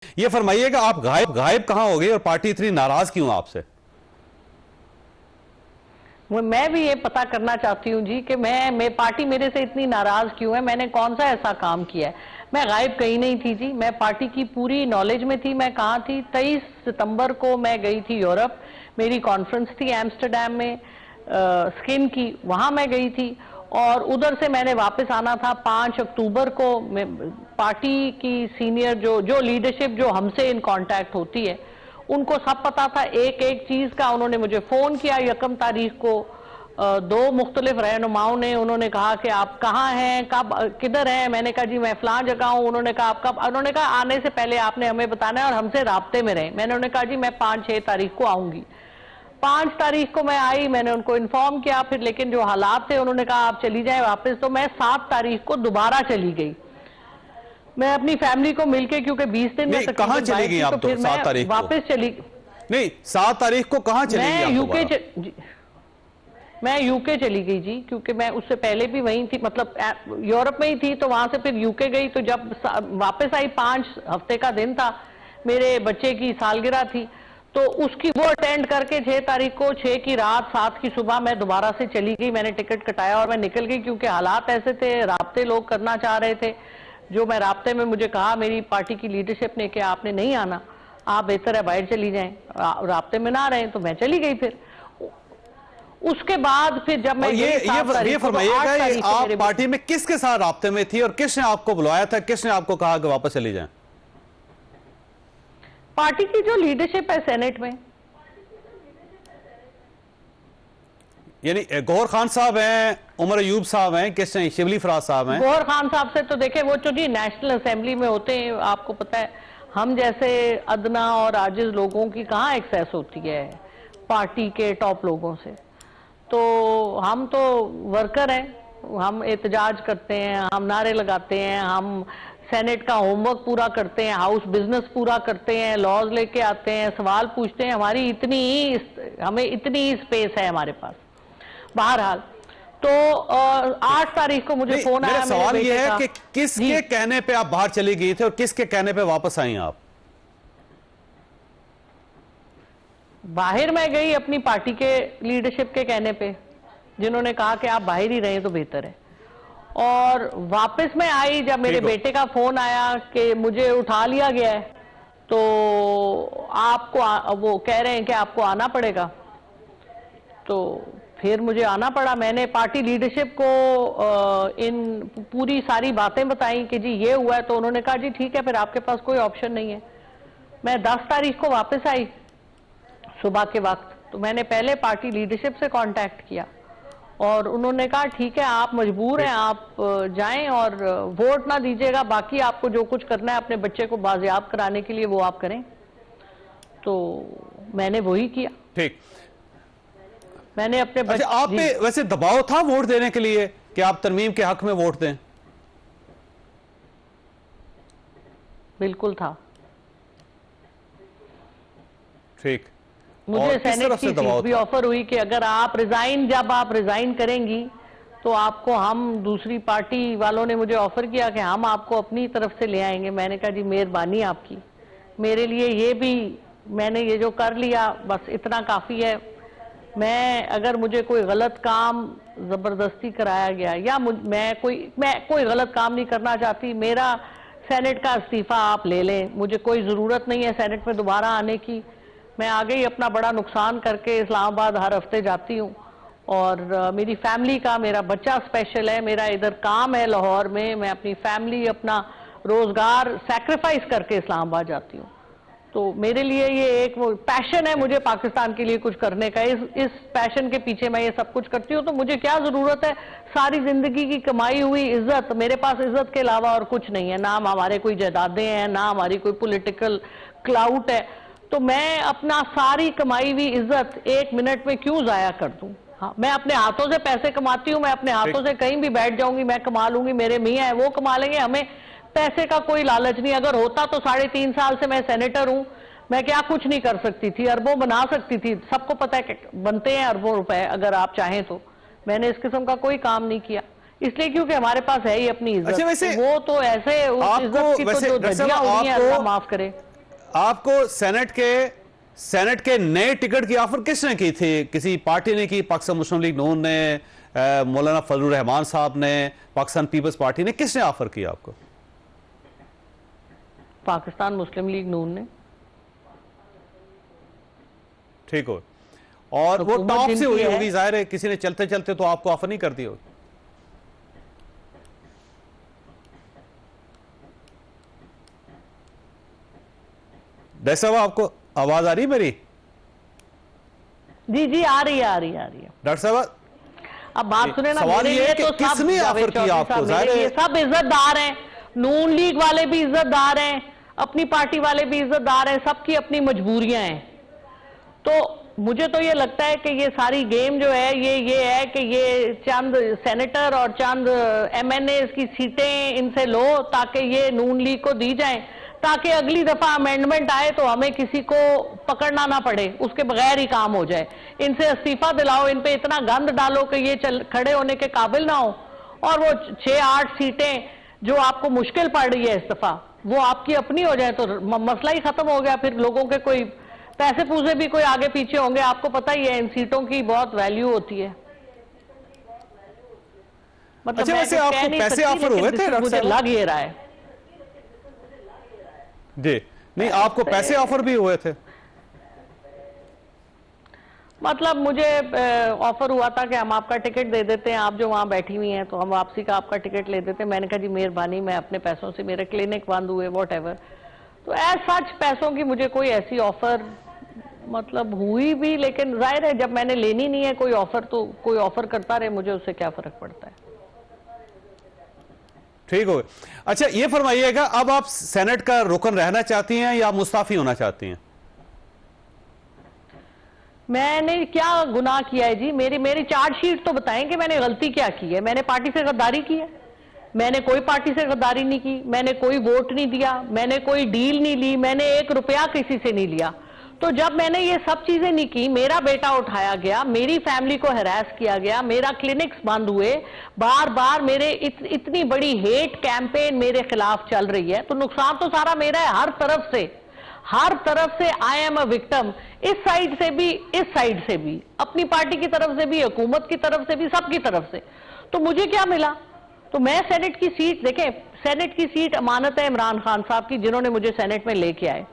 ये फरमाइएगा आप गायब गायब कहां हो गए और पार्टी इतनी नाराज क्यों आपसे? मैं भी ये पता करना चाहती हूँ जी कि मैं पार्टी मेरे से इतनी नाराज क्यों है। मैंने कौन सा ऐसा काम किया है? मैं गायब कहीं नहीं थी जी, मैं पार्टी की पूरी नॉलेज में थी। मैं कहाँ थी? 23 सितंबर को मैं गई थी यूरोप, मेरी कॉन्फ्रेंस थी एम्स्टरडैम में स्किन की, वहां मैं गई थी और उधर से मैंने वापस आना था 5 अक्टूबर को। पार्टी की सीनियर जो लीडरशिप जो हमसे इन कांटेक्ट होती है उनको सब पता था एक एक चीज का। उन्होंने मुझे फोन किया 1 तारीख को, दो मुख्तलिफ रहनुमाओं ने। उन्होंने कहा कि आप कहाँ हैं, कब, किधर हैं? मैंने कहा जी मैं फलां जगह हूँ। उन्होंने कहा आप कब? उन्होंने कहा आने से पहले आपने हमें बताना है और हमसे राब्ते में रहें। मैंने उन्हें कहा जी मैं 5-6 तारीख को आऊंगी। 5 तारीख को मैं आई, मैंने उनको इन्फॉर्म किया फिर, लेकिन जो हालात थे उन्होंने कहा आप चली जाएं वापस। तो मैं 7 तारीख को दोबारा चली गई, मैं अपनी फैमिली को मिलके, क्योंकि 20 दिन में कहां चली गई आप? तो फिर 7 तारीख को वापस चली। नहीं, 7 तारीख को कहां चली गई? मैं यूके चली गई जी, क्योंकि मैं उससे पहले भी वहीं थी, मतलब यूरोप में ही थी। तो वहां से फिर यूके गई। तो जब वापस आई 5 हफ्ते का दिन था, मेरे बच्चे की सालगिरह थी, तो उसकी वो अटेंड करके 6 तारीख को 6 की रात 7 की सुबह मैं दोबारा से चली गई। मैंने टिकट कटाया और मैं निकल गई, क्योंकि हालात ऐसे थे, राब्ते लोग करना चाह रहे थे। जो मैं राब्ते में, मुझे कहा मेरी पार्टी की लीडरशिप ने कि आपने नहीं आना, आप बेहतर है बाहर चली जाएं, राब्ते में ना रहें। तो मैं चली गई। फिर उसके बाद फिर जब मैं ये फरमाइएगा आप पार्टी में किसके साथ राब्ते में थी और किसने आपको बुलाया था, किसने आपको कहा कि वापस चली जाएं? पार्टी की जो लीडरशिप है सेनेट में, यानी गौहर खान साहब हैं, उमर अयूब साहब हैं, किस हैं, शिबली फराज साहब हैं? गौहर खान साहब से तो देखे वो तो जी नेशनल असेंबली में होते हैं, आपको पता है। हम जैसे अदना और आजिज लोगों की कहाँ एक्सेस होती है पार्टी के टॉप लोगों से। तो हम तो वर्कर हैं, हम एहतजाज करते हैं, हम नारे लगाते हैं, हम सेनेट का होमवर्क पूरा करते हैं, हाउस बिजनेस पूरा करते हैं, लॉज लेके आते हैं, सवाल पूछते हैं। हमें इतनी ही स्पेस है हमारे पास। बहरहाल तो 8 तारीख को मुझे फोन आया। मेरा सवाल यह है कि किसके कहने पे आप बाहर चली गई थे और किसके कहने पे वापस आई आप? बाहर मैं गई अपनी पार्टी के लीडरशिप के कहने पे, जिन्होंने कहा कि आप बाहर ही रहें तो बेहतर है। और वापस मैं आई जब मेरे बेटे का फोन आया कि मुझे उठा लिया गया है, तो आपको वो कह रहे हैं कि आपको आना पड़ेगा। तो फिर मुझे आना पड़ा। मैंने पार्टी लीडरशिप को इन पूरी सारी बातें बताई कि जी ये हुआ है। तो उन्होंने कहा जी ठीक है, फिर आपके पास कोई ऑप्शन नहीं है। मैं 10 तारीख को वापस आई सुबह के वक्त। तो मैंने पहले पार्टी लीडरशिप से कांटेक्ट किया और उन्होंने कहा ठीक है आप मजबूर हैं, आप जाएं और वोट ना दीजिएगा, बाकी आपको जो कुछ करना है अपने बच्चे को बाजियाब कराने के लिए वो आप करें। तो मैंने वही किया। ठीक, मैंने अपने अच्छा, आप पे वैसे दबाव था वोट देने के लिए कि आप तरमीम के हक में वोट दें? बिल्कुल था। ठीक, मुझे सेनेट की सीट भी ऑफर हुई कि अगर आप जब आप रिजाइन करेंगी तो आपको हम, दूसरी पार्टी वालों ने मुझे ऑफर किया कि हम आपको अपनी तरफ से ले आएंगे। मैंने कहा जी मेहरबानी आपकी, मेरे लिए ये भी, मैंने ये जो कर लिया बस इतना काफी है। मैं अगर मुझे कोई गलत काम जबरदस्ती कराया गया या मैं कोई गलत काम नहीं करना चाहती, मेरा सेनेट का इस्तीफा आप ले लें, मुझे कोई जरूरत नहीं है सेनेट में दोबारा आने की। मैं आ गई, अपना बड़ा नुकसान करके इस्लामाबाद हर हफ्ते जाती हूँ और मेरी फैमिली का, मेरा बच्चा स्पेशल है, मेरा इधर काम है लाहौर में, मैं अपनी फैमिली, अपना रोजगार सैक्रिफाइस करके इस्लामाबाद जाती हूँ। तो मेरे लिए ये एक पैशन है, मुझे पाकिस्तान के लिए कुछ करने का। इस पैशन के पीछे मैं ये सब कुछ करती हूँ। तो मुझे क्या जरूरत है, सारी जिंदगी की कमाई हुई इज्जत, मेरे पास इज्जत के अलावा और कुछ नहीं है, ना हमारे कोई जायदादें हैं, ना हमारी कोई पॉलिटिकल क्लाउट है। तो मैं अपना सारी कमाई हुई इज्जत 1 मिनट में क्यों जाया कर दूं? हाँ, मैं अपने हाथों से पैसे कमाती हूँ, मैं अपने हाथों से कहीं भी बैठ जाऊंगी, मैं कमा लूंगी, मेरे मियाँ है वो कमा लेंगे, हमें पैसे का कोई लालच नहीं। अगर होता तो 3.5 साल से मैं सेनेटर हूं, मैं क्या कुछ नहीं कर सकती थी, अरबों बना सकती थी। सबको पता है कि बनते हैं अरबों रुपए अगर आप चाहें तो। मैंने इस किस्म का कोई काम नहीं किया, इसलिए क्योंकि हमारे पास है ही अपनी इज्जत। अच्छा, वैसे वो तो ऐसे उस इज्जत की तो जो धज्जियां हुई हैं, अल्लाह माफ करे। आपको सेनेट के नए टिकट की ऑफर किसने की थी? किसी पार्टी ने की? पाकिस्तान मुस्लिम लीग नून ने, मौलाना फजलुर रहमान साहब ने, पाकिस्तान पीपल्स पार्टी ने, किसने ऑफर किया आपको? पाकिस्तान मुस्लिम लीग नून ने। ठीक हो, और वो हुकूमत टॉप से जिनकी हुई है। होगी, जाहिर है किसी ने चलते चलते तो आपको ऑफर नहीं कर दी होगी। डॉक्टर साहब, आपको आवाज आ रही है मेरी? जी जी, आ रही है। डॉक्टर साहब, अब बात सुने ना, सवाल मेरे ये है लिए कि तो सब किसने जावेद ऑफर किया चौधरी आपको? साहब जाहिर मेरे है लिए सब इज्जतदार हैं, नून लीग वाले भी इज्जतदार हैं, अपनी पार्टी वाले भी इज्जतदार हैं, सबकी अपनी मजबूरियां हैं। तो मुझे तो ये लगता है कि ये सारी गेम जो है ये है कि ये चंद सेनेटर और चंद एमएनए की सीटें इनसे लो ताकि ये नून लीग को दी जाएं, ताकि अगली दफा अमेंडमेंट आए तो हमें किसी को पकड़ना ना पड़े, उसके बगैर ही काम हो जाए। इनसे इस्तीफा दिलाओ, इन पे इतना गंद डालो कि ये खड़े होने के काबिल ना हो, और वो 6-8 सीटें जो आपको मुश्किल पड़ रही है इस दफा, वो आपकी अपनी हो जाए तो मसला ही खत्म हो गया। फिर लोगों के कोई पैसे पूसे भी कोई आगे पीछे होंगे, आपको पता ही है इन सीटों की बहुत वैल्यू होती है। मतलब अच्छा, मैं वैसे कुछ आपको कह नहीं पैसे सकती, ऑफर हुए लेकिन थे? मुझे लग ये रहा है। जी नहीं, आपको पैसे ऑफर भी हुए थे? मतलब मुझे ऑफर हुआ था कि हम आपका टिकट दे देते हैं, आप जो वहां बैठी हुई हैं, तो हम वापसी का आपका टिकट ले देते हैं। मैंने कहा जी मेहरबानी, मैं अपने पैसों से, मेरे क्लिनिक बंद हुए, वॉट एवर। तो एज सच पैसों की मुझे कोई ऐसी ऑफर मतलब हुई भी, लेकिन जाहिर है जब मैंने लेनी नहीं है कोई ऑफर, तो कोई ऑफर करता रहे, मुझे उससे क्या फर्क पड़ता है। ठीक हो, अच्छा ये फरमाइएगा, अब आप सेनेट का रुकन रहना चाहती हैं या मुस्ताफी होना चाहती हैं? मैंने क्या गुनाह किया है जी? मेरी चार्जशीट तो बताएं कि मैंने गलती क्या की है। मैंने पार्टी से गद्दारी की है? मैंने कोई पार्टी से गद्दारी नहीं की, मैंने कोई वोट नहीं दिया, मैंने कोई डील नहीं ली, मैंने 1 रुपया किसी से नहीं लिया। तो जब मैंने ये सब चीजें नहीं की, मेरा बेटा उठाया गया, मेरी फैमिली को हैरेस किया गया, मेरा क्लिनिक्स बंद हुए, बार बार मेरे इतनी बड़ी हेट कैंपेन मेरे खिलाफ चल रही है, तो नुकसान तो सारा मेरा है, हर तरफ से आई एम अ विक्टिम। इस साइड से भी, इस साइड से भी, अपनी पार्टी की तरफ से भी, हुकूमत की तरफ से भी, सबकी तरफ से। तो मुझे क्या मिला? तो मैं सेनेट की सीट, देखें सेनेट की सीट अमानत है इमरान खान साहब की, जिन्होंने मुझे सेनेट में लेके आए।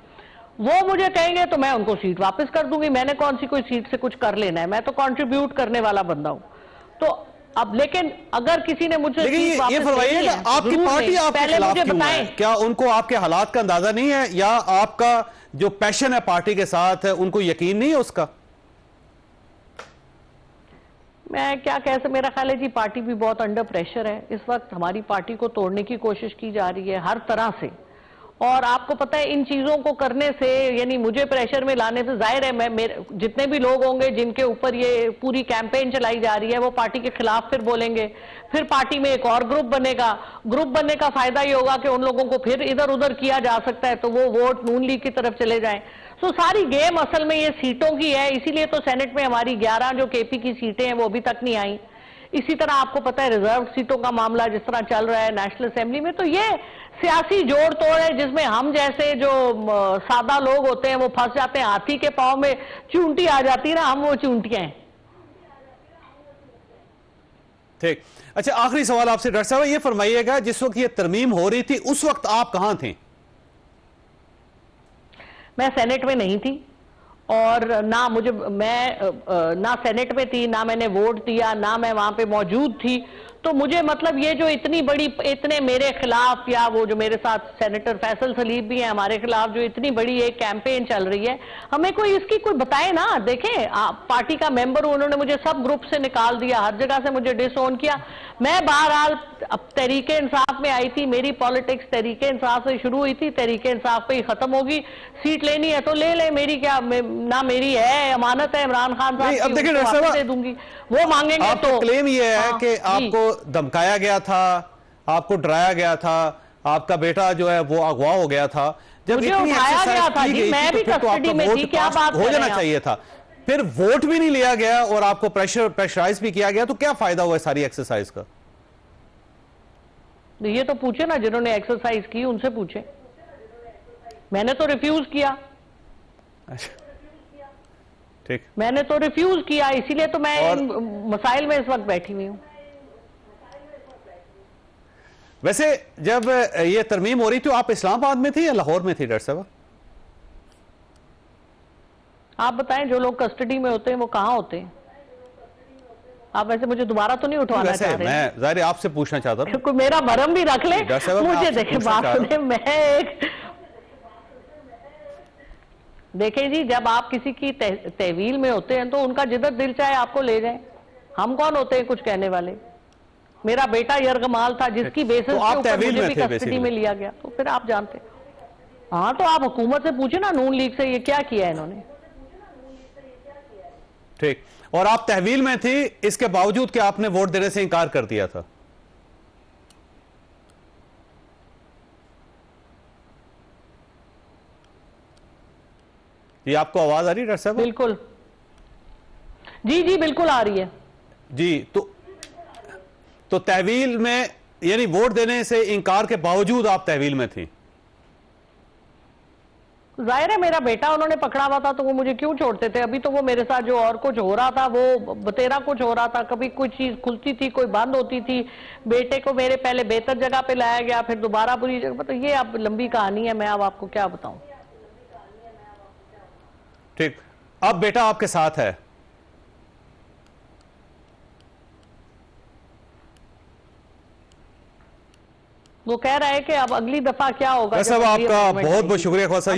वो मुझे कहेंगे तो मैं उनको सीट वापस कर दूंगी, मैंने कौन सी कोई सीट से कुछ कर लेना है, मैं तो कंट्रीब्यूट करने वाला बंदा हूं। तो अब लेकिन अगर किसी ने मुझे सीट वापस ये फरमाइएगा, आपकी पार्टी आपके खिलाफ क्यों है? क्या उनको आपके हालात का अंदाजा नहीं है, या आपका जो पैशन है पार्टी के साथ है उनको यकीन नहीं है उसका? मैं क्या कह सकता, मेरा ख्याल है जी पार्टी भी बहुत अंडर प्रेशर है इस वक्त। हमारी पार्टी को तोड़ने की कोशिश की जा रही है हर तरह से, और आपको पता है इन चीजों को करने से, यानी मुझे प्रेशर में लाने से, जाहिर है मैं जितने भी लोग होंगे जिनके ऊपर ये पूरी कैंपेन चलाई जा रही है, वो पार्टी के खिलाफ फिर बोलेंगे, फिर पार्टी में एक और ग्रुप बनेगा। ग्रुप बनने का फायदा ये होगा कि उन लोगों को फिर इधर उधर किया जा सकता है, तो वो वोट नून लीग की तरफ चले जाएं। तो सारी गेम असल में ये सीटों की है, इसीलिए तो सेनेट में हमारी 11 जो केपी की सीटें हैं वो अभी तक नहीं आई। इसी तरह आपको पता है रिजर्व सीटों का मामला जिस तरह चल रहा है नेशनल असेंबली में, तो ये सियासी जोड़ तोड़ है जिसमें हम जैसे जो सादा लोग होते हैं वो फंस जाते हैं। हाथी के पांव में चूंटी आ जाती है ना, हम वो चूंटियां हैं। ठीक, अच्छा आखिरी सवाल आपसे डॉक्टर साहब, ये फरमाइएगा जिस वक्त ये तरमीम हो रही थी उस वक्त आप कहां थे? मैं सेनेट में नहीं थी, और ना ना सेनेट में थी, ना मैंने वोट दिया, ना मैं वहां पे मौजूद थी। तो मुझे मतलब ये जो इतने मेरे खिलाफ, या वो जो मेरे साथ सेनेटर फैसल सलीब भी हैं हमारे खिलाफ, जो इतनी बड़ी एक कैंपेन चल रही है, हमें कोई इसकी कोई बताए ना। देखें पार्टी का मेंबर हूं, उन्होंने मुझे सब ग्रुप से निकाल दिया, हर जगह से मुझे डिसओन किया। मैं बहरहाल अब तहरीके इंसाफ में आई थी, मेरी पॉलिटिक्स तहरीके इंसाफ से शुरू हुई थी, तहरीके इंसाफ पे ही खत्म होगी। सीट लेनी है तो ले ले, मेरी क्या ना मेरी है, अमानत है इमरान खान साहब अब देखिए डॉक्टर साहब, दे दूंगी, वो मांगेंगे तो। क्लेम ये है कि आपको धमकाया गया था, आपको डराया गया था, आपका बेटा जो है वो अगवा हो गया था। जब मुझे उठाया गया था जी, मैं भी कस्टडी में थी, क्या बात हो जाना चाहिए था, फिर वोट भी नहीं लिया गया और आपको प्रेशराइज भी किया गया, तो क्या फायदा हुआ सारी एक्सरसाइज का? ये तो पूछे ना जिन्होंने एक्सरसाइज की, उनसे पूछे। मैंने तो रिफ्यूज किया। ठीक, मैंने तो रिफ्यूज किया, इसीलिए तो मैं इन मसाइल में इस वक्त बैठी हुई हूं। वैसे जब ये तरमीम हो रही थी आप इस्लामाबाद में थी या लाहौर में थी डॉक्टर साहब? आप बताएं, जो लोग कस्टडी में होते हैं वो कहाँ होते हैं? आप वैसे मुझे दोबारा तो नहीं उठवाना चाह रहे? मैं ज़ाहिर आपसे पूछना चाहता हूं, कोई मेरा भरम भी रख ले। मुझे देखे बात सुने, देखें जी, जब आप किसी की तहवील में होते हैं तो उनका जिधर दिल चाहे आपको ले जाएं। हम कौन होते हैं कुछ कहने वाले? मेरा बेटा यरगमाल था जिसकी बेसिस तो आप के ऊपर मुझे भी थे कस्टडी में लिया गया, तो फिर आप जानते। हाँ, तो आप हुकूमत से पूछे ना, नून लीग से ये क्या किया इन्होंने। ठीक, और आप तहवील में थी, इसके बावजूद कि आपने वोट देने से इंकार कर दिया था। ये आपको आवाज आ रही है डॉक्टर साहब? बिल्कुल जी, जी बिल्कुल आ रही है जी। तो तहवील में यानी वोट देने से इंकार के बावजूद आप तहवील में थी? जाहिर है, मेरा बेटा उन्होंने पकड़ा हुआ था तो वो मुझे क्यों छोड़ते थे? अभी तो वो मेरे साथ जो और कुछ हो रहा था वो बतेरा कुछ हो रहा था। कभी कोई चीज खुलती थी, कोई बंद होती थी। बेटे को मेरे पहले बेहतर जगह पे लाया गया, फिर दोबारा बुरी जगह। तो ये अब लंबी कहानी है, मैं अब आपको क्या बताऊं। ठीक, अब बेटा आपके साथ है? वो कह रहा है कि अब अगली दफा क्या होगा। सब आपका बहुत बहुत शुक्रिया ख्वाजा।